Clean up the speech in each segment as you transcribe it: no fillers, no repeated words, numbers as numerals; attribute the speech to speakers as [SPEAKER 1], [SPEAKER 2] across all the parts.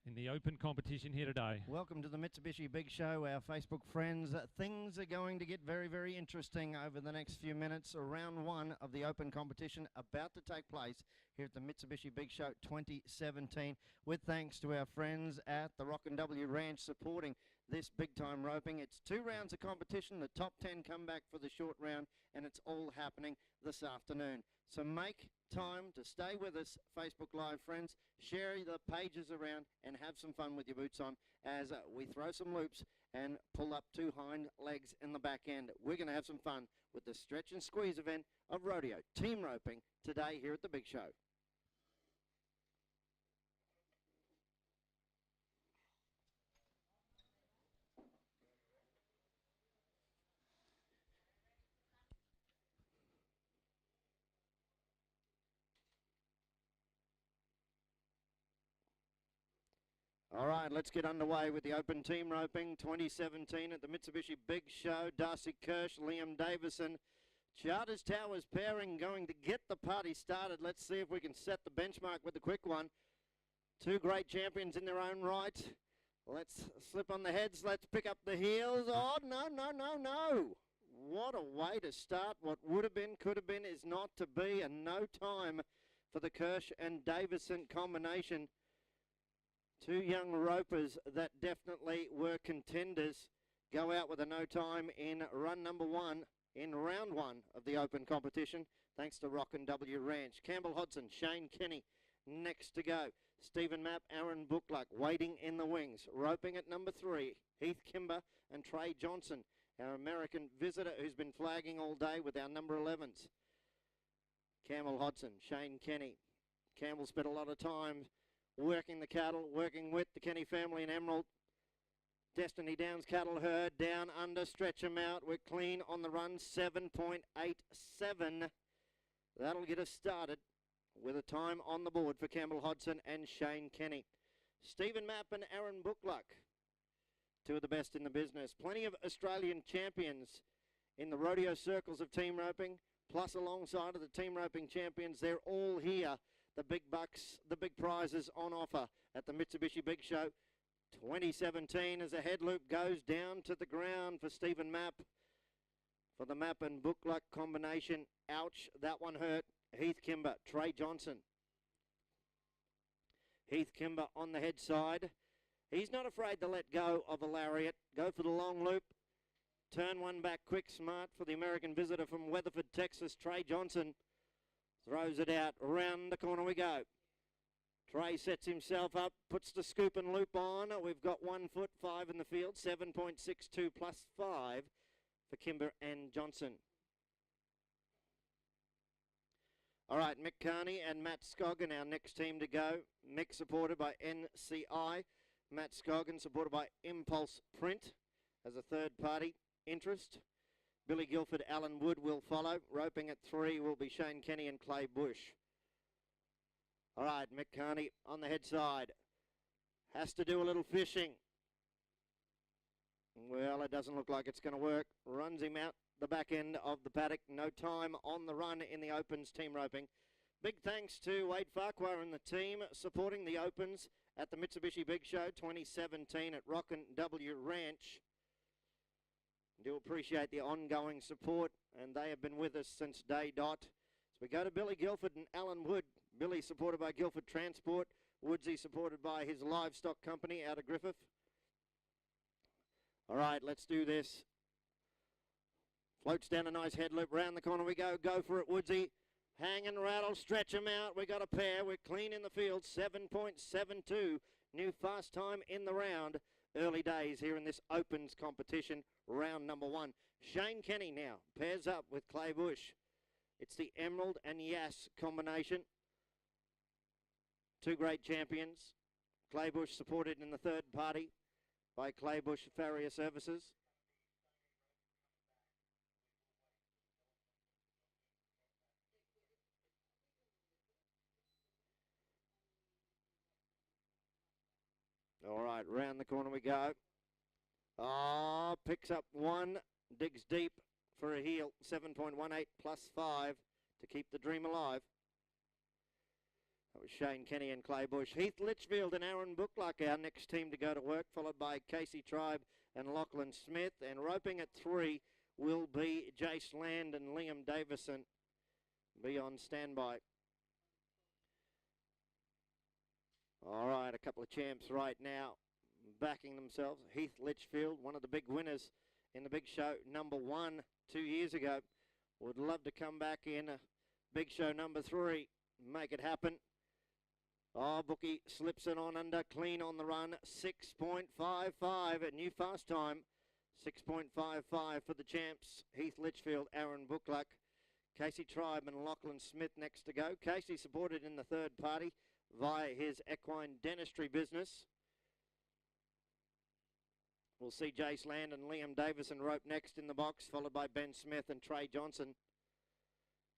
[SPEAKER 1] in the open competition here today.
[SPEAKER 2] Welcome to the Mitsubishi Big Show, our Facebook friends. Things are going to get very, very interesting over the next few minutes. Round one of the open competition about to take place here at the Mitsubishi Big Show 2017, with thanks to our friends at the Rockin Ranch supporting this big-time roping. It's 2 rounds of competition. The top 10 come back for the short round, and it's all happening this afternoon. So make time to stay with us, Facebook Live friends. Share the pages around and have some fun with your boots on as we throw some loops and pull up 2 hind legs in the back end. We're going to have some fun with the stretch and squeeze event of rodeo team roping today here at the Big Show. All right, let's get underway with the open team roping 2017 at the Mitsubishi Big Show. Darcey, Kersh, Liam, Davison, Charters Towers pairing going to get the party started. Let's see if we can set the benchmark with the quick one. 2 great champions in their own right. Let's slip on the heads. Let's pick up the heels. Oh, no, no, no, no. What a way to start. What would have been, could have been, is not to be. And no time for the Kersh and Davison combination. 2 young ropers that definitely were contenders go out with a no time in run number 1 in round 1 of the open competition, thanks to Rockin Ranch. Campbell, Hodson, Shane Kearney next to go. Stephen Mapp, Aaron Bookluck waiting in the wings. Roping at number 3, Heath, Kimber and Trey Johnson, our American visitor who's been flagging all day with our number 11s. Campbell, Hodson, Shane Kearney. Campbell spent a lot of time working the cattle, working with the Kenny family and Emerald. Destiny Downs cattle herd down under, stretch them out. We're clean on the run, 7.87. That'll get us started with a time on the board for Campbell, Hodson and Shane Kearney. Stephen Mapp and Aaron Bookluck, 2 of the best in the business. Plenty of Australian champions in the rodeo circles of team roping, plus alongside of the team roping champions. They're all here. The big bucks, the big prizes on offer at the Mitsubishi Big Show 2017 as a head loop goes down to the ground for Stephen Mapp. For the Mapp and Bookluck combination, ouch, that one hurt. Heath, Kimber, Trey Johnson. Heath, Kimber on the head side. He's not afraid to let go of a lariat. Go for the long loop. Turn one back quick, smart for the American visitor from Weatherford, Texas, Trey Johnson. Throws it out, around the corner we go. Trey sets himself up, puts the scoop and loop on. We've got 1 foot 5 in the field, 7.62 plus 5 for Kimber and Johnson. All right, Mick Kearney and Matt Scoggin, our next team to go. Mick supported by NCI. Matt Scoggin supported by Impulse Print as a third party interest. Billy Guilford, Alan Wood will follow. Roping at 3 will be Shane Kearney and Clay Bush. All right, Mick Kearney on the head side. Has to do a little fishing. Well, it doesn't look like it's going to work. Runs him out the back end of the paddock. No time on the run in the Opens team roping. Big thanks to Wade Farquhar and the team supporting the Opens at the Mitsubishi Big Show 2017 at Rockin Ranch. Do appreciate the ongoing support, and they have been with us since day dot. So we go to Billy Guilford and Alan Wood. Billy supported by Guilford Transport. Woodsy supported by his livestock company out of Griffith. All right, let's do this. Floats down a nice head loop. Round the corner we go. Go for it, Woodsy. Hang and rattle, stretch them out. We got a pair. We're clean in the field. 7.72. New fast time in the round. Early days here in this Opens competition, round number 1. Shane Kearney now pairs up with Clay Bush. It's the Emerald and Yass combination. 2 great champions. Clay Bush supported in the third party by Clay Bush Farrier Services. All right, round the corner we go. Oh, picks up 1, digs deep for a heel. 7.18 plus 5 to keep the dream alive. That was Shane Kenny and Clay Bush. Heath, Litchfield and Aaron Bookluck, our next team to go to work, followed by Casey Tribe and Lachlan Smith. And roping at 3 will be Jace Land and Liam Davison. Be on standby. All right, a couple of champs right now backing themselves. Heath, Litchfield, one of the big winners in the big show, number 1 2 years ago. Would love to come back in big show number 3, make it happen. Oh, Bookie slips it on under, clean on the run, 6.55, a new fast time, 6.55 for the champs, Heath, Litchfield, Aaron Bookluck, Casey Tribe and Lachlan Smith next to go. Casey supported in the third party via his equine dentistry business. We'll see Jace Land and Liam Davison rope next in the box, followed by Ben Smith and Trey Johnson.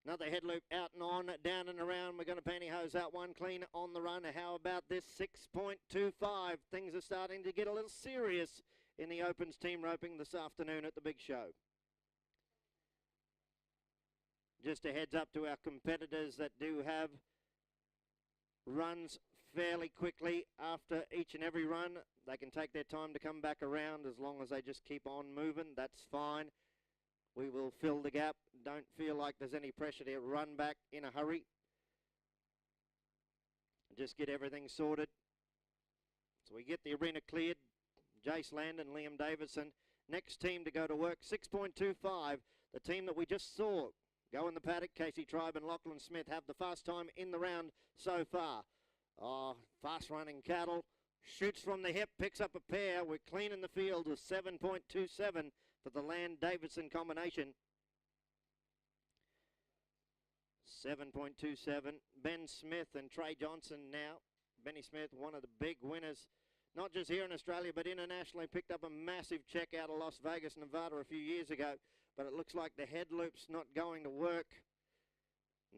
[SPEAKER 2] Another head loop out and on, down and around. We're going to pantyhose out one clean on the run. How about this 6.25? Things are starting to get a little serious in the Opens team roping this afternoon at the big show. Just a heads up to our competitors that do have runs fairly quickly after each and every run. They can take their time to come back around as long as they just keep on moving. That's fine. We will fill the gap. Don't feel like there's any pressure to run back in a hurry. Just get everything sorted. So we get the arena cleared. Jace Land and Liam Davison. Next team to go to work, 6.25. The team that we just saw go in the paddock, Casey Tribe and Lachlan Smith, have the fast time in the round so far. Oh, fast running cattle. Shoots from the hip, picks up a pair. We're clean in the field with 7.27 for the Land-Davison combination. 7.27. Ben Smith and Trey Johnson now. Benny Smith, one of the big winners, not just here in Australia, but internationally. Picked up a massive check out of Las Vegas, Nevada a few years ago. But it looks like the head loop's not going to work.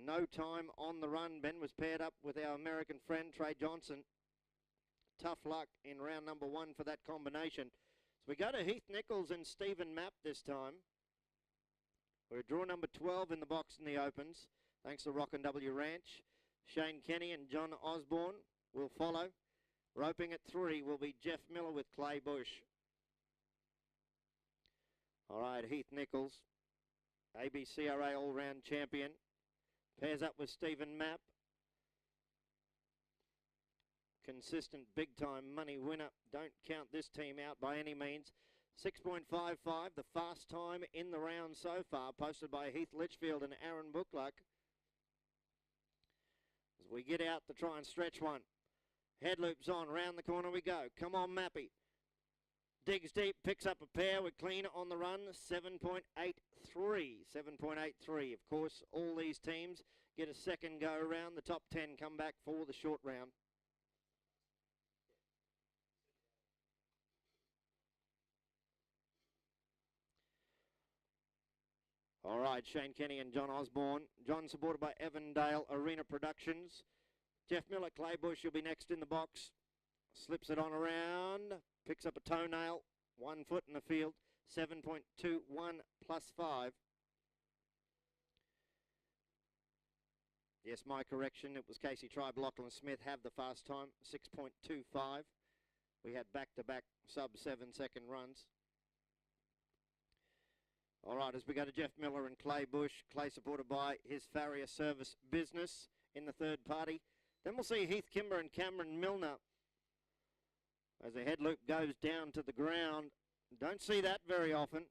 [SPEAKER 2] No time on the run. Ben was paired up with our American friend, Trey Johnson. Tough luck in round number 1 for that combination. So we go to Heath, Nichols and Stephen Mapp this time. We're draw number 12 in the box in the Opens, thanks to Rockin W Ranch. Shane Kenny and John Osborne will follow. Roping at 3 will be Jeff Miller with Clay Bush. All right, Heath Nichols, ABCRA all-round champion. Pairs up with Stephen Mapp. Consistent big-time money winner. Don't count this team out by any means. 6.55, the fast time in the round so far, posted by Heath, Litchfield and Aaron Bookluck. As we get out to try and stretch one. Head loops on, round the corner we go. Come on, Mappy. Digs deep, picks up a pair. We're clean on the run, 7.83. 7.83. Of course, all these teams get a second go around. The top 10 come back for the short round. All right, Shane Kenny and John Osborne. John supported by Evandale Arena Productions. Jeff Miller, Clay Bush, will be next in the box. Slips it on around. Picks up a toenail. 1 foot in the field. 7.21 plus 5. Yes, my correction. It was Casey Tribe, Lachlan Smith have the fast time. 6.25. We had back-to-back sub-7 second runs. All right, as we go to Jeff Miller and Clay Bush. Clay supported by his farrier service business in the third party. Then we'll see Heath, Kimber and Cameron Milner as the head loop goes down to the ground. Don't see that very often.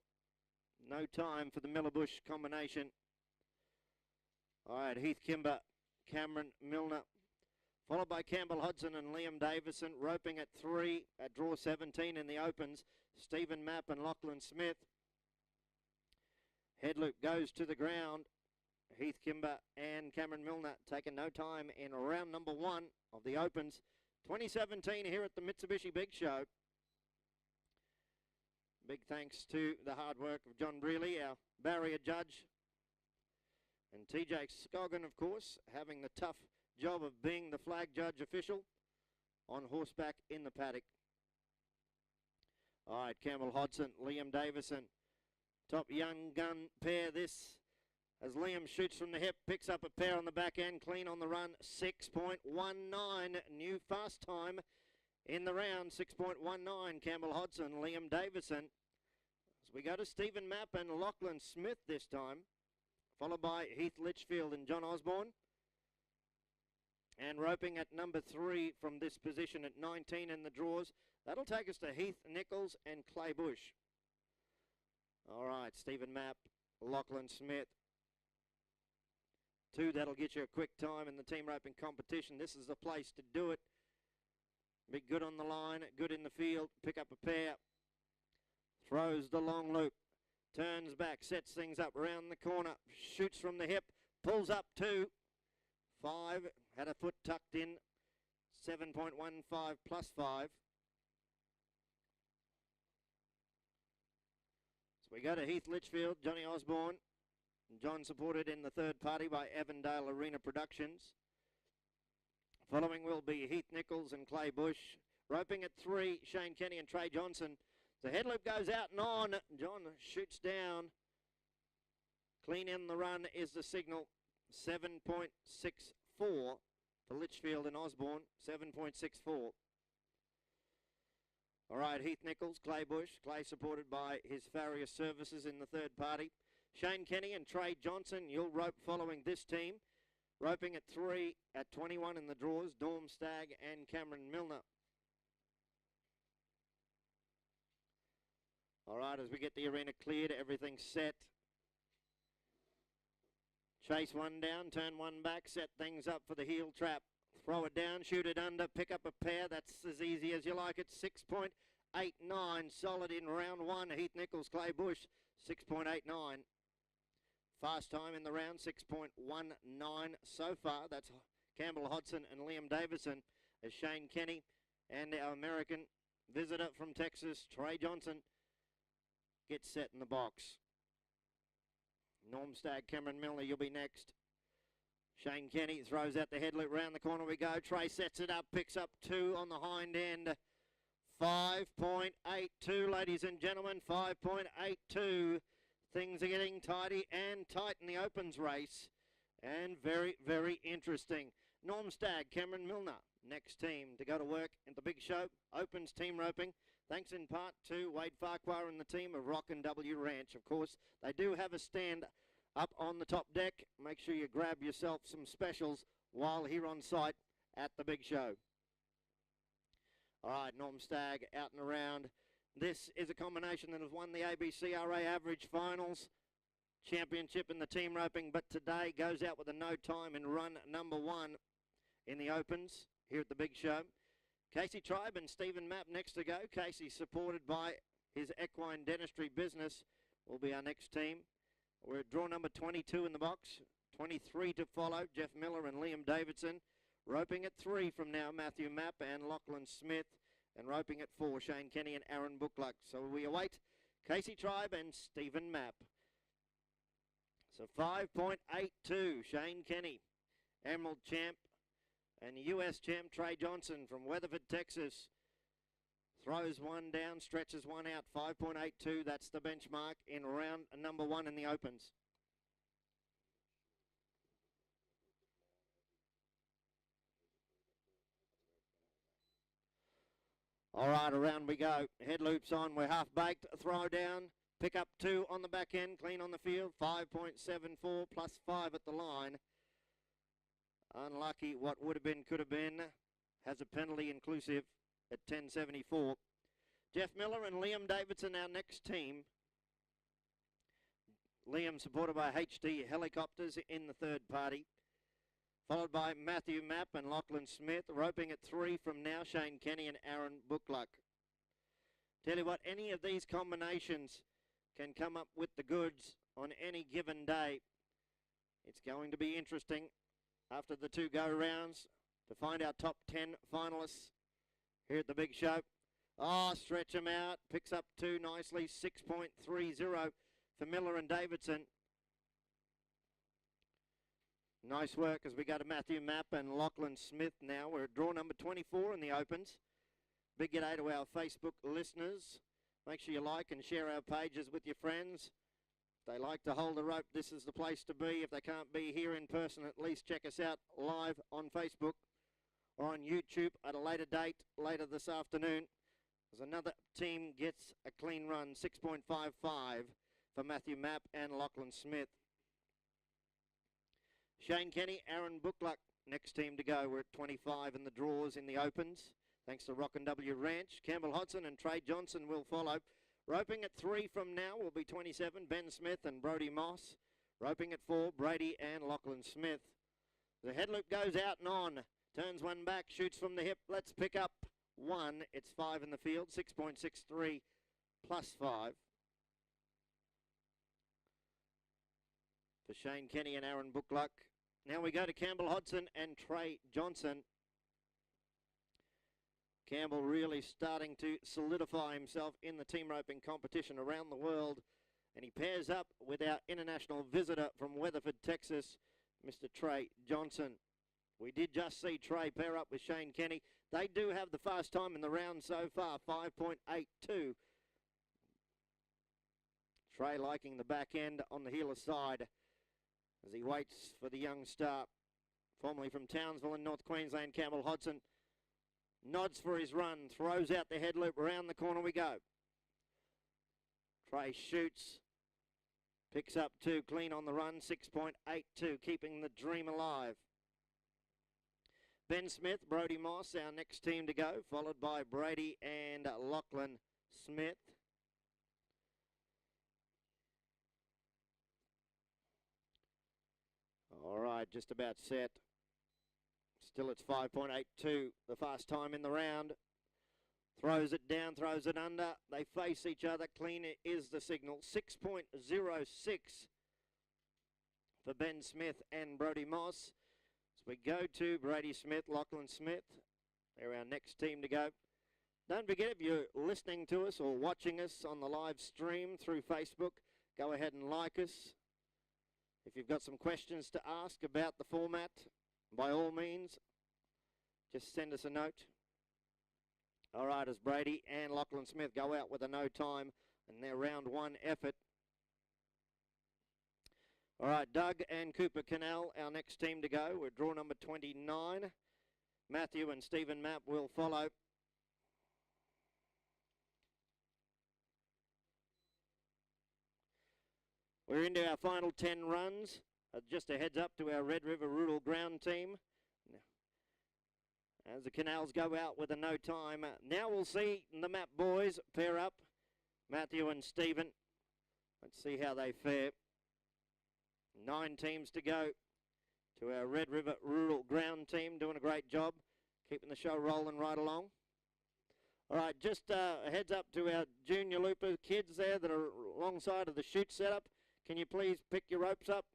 [SPEAKER 2] No time for the Miller-Bush combination. All right, Heath, Kimber, Cameron Milner, followed by Campbell, Hodson and Liam Davison. Roping at 3 at draw 17 in the Opens. Stephen Mapp and Lachlan Smith. Head loop goes to the ground. Heath, Kimber and Cameron Milner taking no time in round number 1 of the Opens 2017 here at the Mitsubishi Big Show. Big thanks to the hard work of John Brealey, our barrier judge, and TJ Scoggin, of course, having the tough job of being the flag judge official on horseback in the paddock. All right, Campbell, Hodson, Liam Davison. Top young gun pair this as Liam shoots from the hip, picks up a pair on the back end, clean on the run, 6.19, new fast time in the round, 6.19, Campbell Hodson, Liam Davison. As we go to Stephen Mapp and Lachlan Smith this time, followed by Heath, Litchfield and John Osborne. And roping at number 3 from this position at 19 in the draws, that'll take us to Heath, Nichols and Clay Bush. All right, Stephen Mapp, Lachlan Smith. 2, that'll get you a quick time in the team roping competition. This is the place to do it. Be good on the line, good in the field, pick up a pair. Throws the long loop, turns back, sets things up around the corner, shoots from the hip, pulls up 2. 5, had a foot tucked in, 7.15 plus 5. So we go to Heath, Litchfield, Johnny Osborne. John supported in the third party by Avondale Arena Productions. Following will be Heath, Nichols and Clay Bush. Roping at 3, Shane Kenny and Trey Johnson. The head loop goes out and on. John shoots down. Clean in the run is the signal. 7.64 for Litchfield and Osborne. 7.64. All right, Heath, Nichols, Clay Bush. Clay supported by his Farrier Services in the third party. Shane Kenny and Trey Johnson, you'll rope following this team. Roping at 3 at 21 in the draws, Dorm Stagg and Cameron Milner. All right, as we get the arena cleared, everything's set. Chase one down, turn one back, set things up for the heel trap. Throw it down, shoot it under, pick up a pair. That's as easy as you like it. 6.89, solid in round 1. Heath, Nichols, Clay Bush, 6.89. Fast time in the round, 6.19 so far. That's Campbell, Hodson and Liam Davison as Shane Kenny and our American visitor from Texas, Trey Johnson, gets set in the box. Norm Stagg, Cameron Milner, you'll be next. Shane Kenny throws out the head loop, round the corner we go. Trey sets it up, picks up 2 on the hind end. 5.82, ladies and gentlemen, 5.82. Things are getting tidy and tight in the opens race. And very, very interesting. Norm Stagg, Cameron Milner, next team to go to work at the big show. Opens team roping. Thanks in part to Wade Farquhar and the team of Rockin W Ranch. Of course, they do have a stand up on the top deck. Make sure you grab yourself some specials while here on site at the big show. All right, Norm Stagg out and around. This is a combination that has won the ABCRA Average Finals Championship in the team roping, but today goes out with a no time in run number 1 in the opens here at the big show. Casey Tribe and Stephen Mapp next to go. Casey, supported by his equine dentistry business, will be our next team. We're at draw number 22 in the box. 23 to follow, Jeff Miller and Liam Davidson. Roping at 3 from now, Mathew Mapp and Lachlan Smith. And roping at 4, Shane Kenny and Aaron Bookluck. So we await Casey Tribe and Stephen Mapp. So 5.82, Shane Kenny, Emerald Champ, and US Champ Trey Johnson from Weatherford, Texas. Throws one down, stretches one out, 5.82. That's the benchmark in round number 1 in the opens. All right, around we go. Head loops on. We're half baked. Throw down. Pick up 2 on the back end. Clean on the field. 5.74 plus 5 at the line. Unlucky. What would have been, could have been. Has a penalty inclusive at 10.74. Jeff Miller and Liam Davidson, our next team. Liam supported by HD Helicopters in the third party. Followed by Mathew Mapp and Lachlan Smith. Roping at 3 from now, Shane Kenny and Aaron Bookluck. Tell you what, any of these combinations can come up with the goods on any given day. It's going to be interesting after the 2 go-rounds to find our top 10 finalists here at the big show. Oh, stretch him out. Picks up 2 nicely. 6.30 for Miller and Davidson. Nice work as we go to Mathew Mapp and Lachlan Smith now. We're at draw number 24 in the opens. Big g'day to our Facebook listeners. Make sure you like and share our pages with your friends. They like to hold the rope. This is the place to be. If they can't be here in person, at least check us out live on Facebook or on YouTube at a later date, later this afternoon. As another team gets a clean run, 6.55 for Mathew, Mapp and Lachlan Smith. Shane Kenny, Aaron Bookluck, next team to go. We're at 25 in the draws in the opens. Thanks to Rockin W Ranch. Campbell, Hodson and Trey Johnson will follow. Roping at 3 from now will be 27, Ben Smith and Brody Moss. Roping at 4, Brady and Lachlan Smith. The head loop goes out and on. Turns one back, shoots from the hip. Let's pick up 1. It's 5 in the field, 6.63 plus 5. For Shane Kenny and Aaron Bookluck. Now we go to Campbell, Hodson and Trey Johnson. Campbell really starting to solidify himself in the team roping competition around the world. And he pairs up with our international visitor from Weatherford, Texas, Mr. Trey Johnson. We did just see Trey pair up with Shane Kenny. They do have the fast time in the round so far, 5.82. Trey liking the back end on the heeler side as he waits for the young star, formerly from Townsville in North Queensland, Campbell Hodson. Nods for his run, throws out the head loop, around the corner we go. Trey shoots, picks up 2, clean on the run, 6.82, keeping the dream alive. Ben Smith, Brody Moss, our next team to go, followed by Brady and Lachlan Smith. All right, just about set. Still it's 5.82, the fast time in the round. Throws it down, throws it under. They face each other. Clean is the signal. 6.06 for Ben Smith and Brody Moss. So we go to Brady Smith, Lachlan Smith. They're our next team to go. Don't forget, if you're listening to us or watching us on the live stream through Facebook, go ahead and like us. If you've got some questions to ask about the format, by all means, just send us a note. All right, as Brady and Lachlan Smith go out with a no time in their round 1 effort. All right, Doug and Cooper Cannell, our next team to go. We're draw number 29. Mathew and Stephen Mapp will follow. We're into our final 10 runs. Just a heads up to our Red River Rural Ground team. As the Canals go out with a no time. Now we'll see the Mapp boys pair up. Mathew and Stephen. Let's see how they fare. 9 teams to go to our Red River Rural Ground team. Doing a great job. Keeping the show rolling right along. All right, just a heads up to our junior looper kids there that are alongside of the chute setup. Can you please pick your ropes up?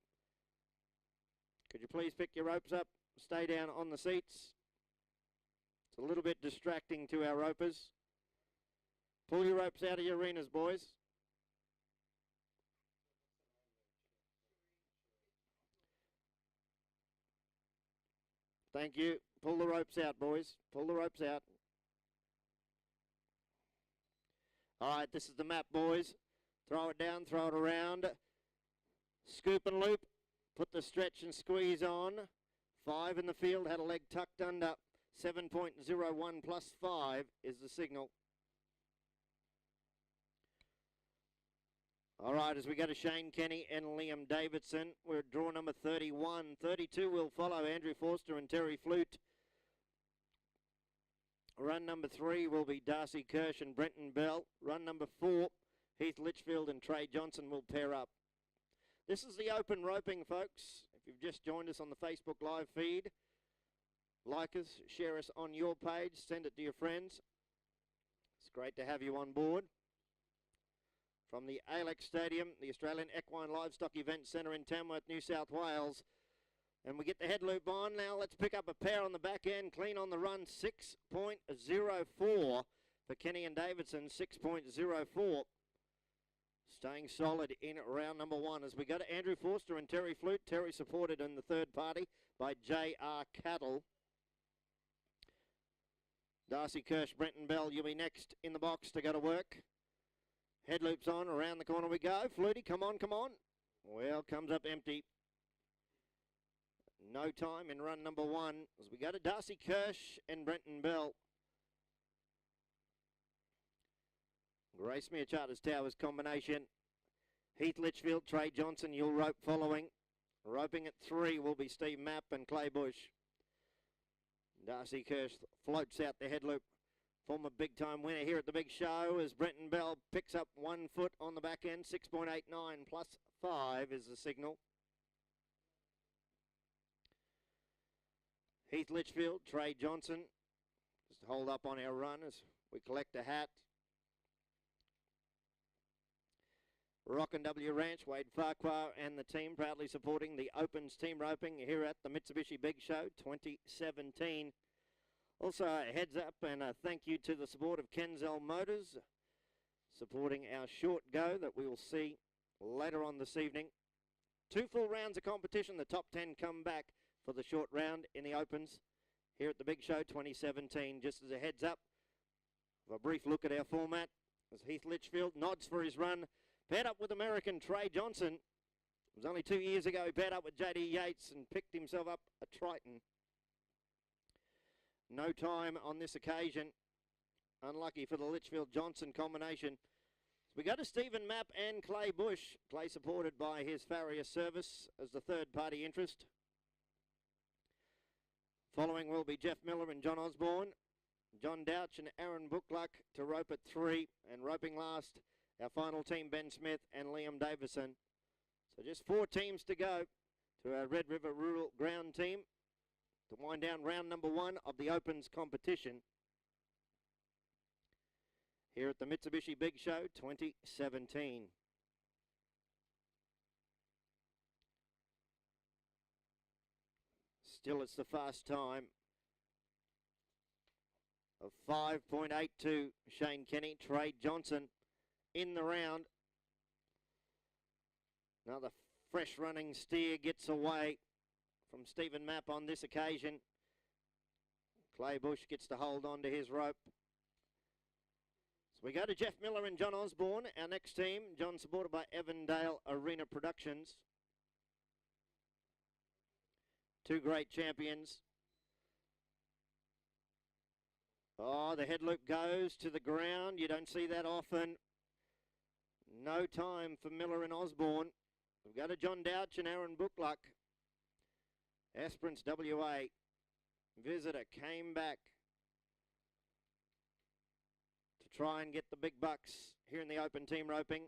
[SPEAKER 2] Could you please pick your ropes up? Stay down on the seats. It's a little bit distracting to our ropers. Pull your ropes out of your arenas, boys. Thank you. Pull the ropes out, boys. Pull the ropes out. All right, this is the Mapp, boys. Throw it down, throw it around. Scoop and loop. Put the stretch and squeeze on. 5 in the field, had a leg tucked under. 7.01 plus 5 is the signal. All right, as we go to Shane Kenny and Liam Davison, we're at draw number 31. 32 will follow Andrew Forster and Terry Flute. Run number 3 will be Darcey, Kersh and Brenton Bell. Run number 4, Heath, Litchfield and Trey Johnson will pair up. This is the open roping, folks. If you've just joined us on the Facebook live feed, like us, share us on your page, send it to your friends. It's great to have you on board. From the Alex Stadium, the Australian Equine Livestock Event Centre in Tamworth, New South Wales. And we get the head loop on. Now let's pick up a pair on the back end. Clean on the run, 6.04 for Kenny and Davison, 6.04. Staying solid in round number 1 as we go to Andrew Forster and Terry Flute. Terry supported in the third party by J.R. Cattle. Darcey, Kersh, Brenton Bell, you'll be next in the box to go to work. Head loops on, around the corner we go. Flutie, come on, come on. Well, comes up empty. No time in run number 1 as we go to Darcey, Kersh and Brenton Bell. Gracemere Charters Towers combination. Heath, Litchfield, Trey Johnson, you'll rope following. Roping at 3 will be Steve Mapp and Clay Bush. Darcey Kersh floats out the head loop. Former big-time winner here at the big show as Brenton Bell picks up 1 foot on the back end. 6.89 plus 5 is the signal. Heath, Litchfield, Trey Johnson. Just hold up on our run as we collect a hat. Rockin W Ranch, Wade Farquhar and the team proudly supporting the Opens team roping here at the Mitsubishi Big Show 2017. Also a heads up and a thank you to the support of Cannell Motors, supporting our short go that we will see later on this evening. 2 full rounds of competition. The top 10 come back for the short round in the Opens here at the Big Show 2017. Just as a heads up, a brief look at our format as Heath Litchfield nods for his run. Paired up with American Trey Johnson. It was only 2 years ago he paired up with J.D. Yates and picked himself up a Triton. No time on this occasion. Unlucky for the Litchfield-Johnson combination. So we go to Stephen Mapp and Clay Bush. Clay supported by his farrier service as the third-party interest. Following will be Jeff Miller and John Osborne. John Douch and Aaron Bookluck to rope at 3. And roping last, our final team, Ben Smith and Liam Davison. So just 4 teams to go to our Red River Rural Ground team to wind down round number 1 of the Opens competition here at the Mitsubishi Big Show 2017. Still, it's the fast time of 5.82. Shane Kenny, Trey Johnson in the round. Another fresh running steer gets away from Stephen Mapp on this occasion. Clay Bush gets to hold on to his rope. So we go to Jeff Miller and John Osborne, our next team. John supported by Evandale Arena Productions. 2 great champions. Oh, the head loop goes to the ground. You don't see that often. No time for Miller and Osborne. We've got to John Douch and Aaron Bookluck. Esperance WA visitor came back to try and get the big bucks here in the open team roping.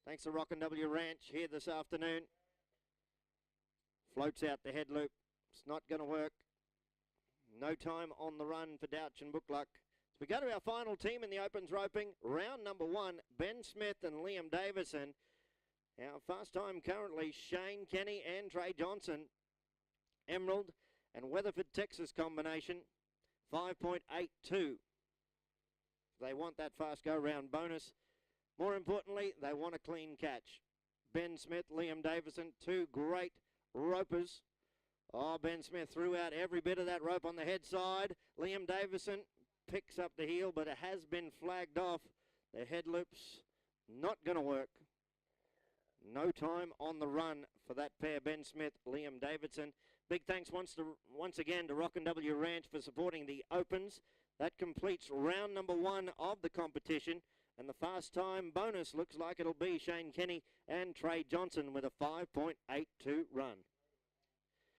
[SPEAKER 2] Thanks to Rockin W Ranch here this afternoon. Floats out the head loop. It's not going to work. No time on the run for Douch and Bookluck. So we go to our final team in the Opens roping. Round number 1, Ben Smith and Liam Davison. Our fast time currently, Shane Kenny and Trey Johnson. Emerald and Weatherford, Texas combination, 5.82. They want that fast go-round bonus. More importantly, they want a clean catch. Ben Smith, Liam Davison, 2 great ropers. Oh, Ben Smith threw out every bit of that rope on the head side. Liam Davison picks up the heel, but it has been flagged off. The head loop's not going to work. No time on the run for that pair, Ben Smith, Liam Davison. Big thanks once again to Rockin W Ranch for supporting the Opens. That completes round number 1 of the competition. And the fast time bonus looks like it'll be Shane Kenny and Trey Johnson with a 5.82 run.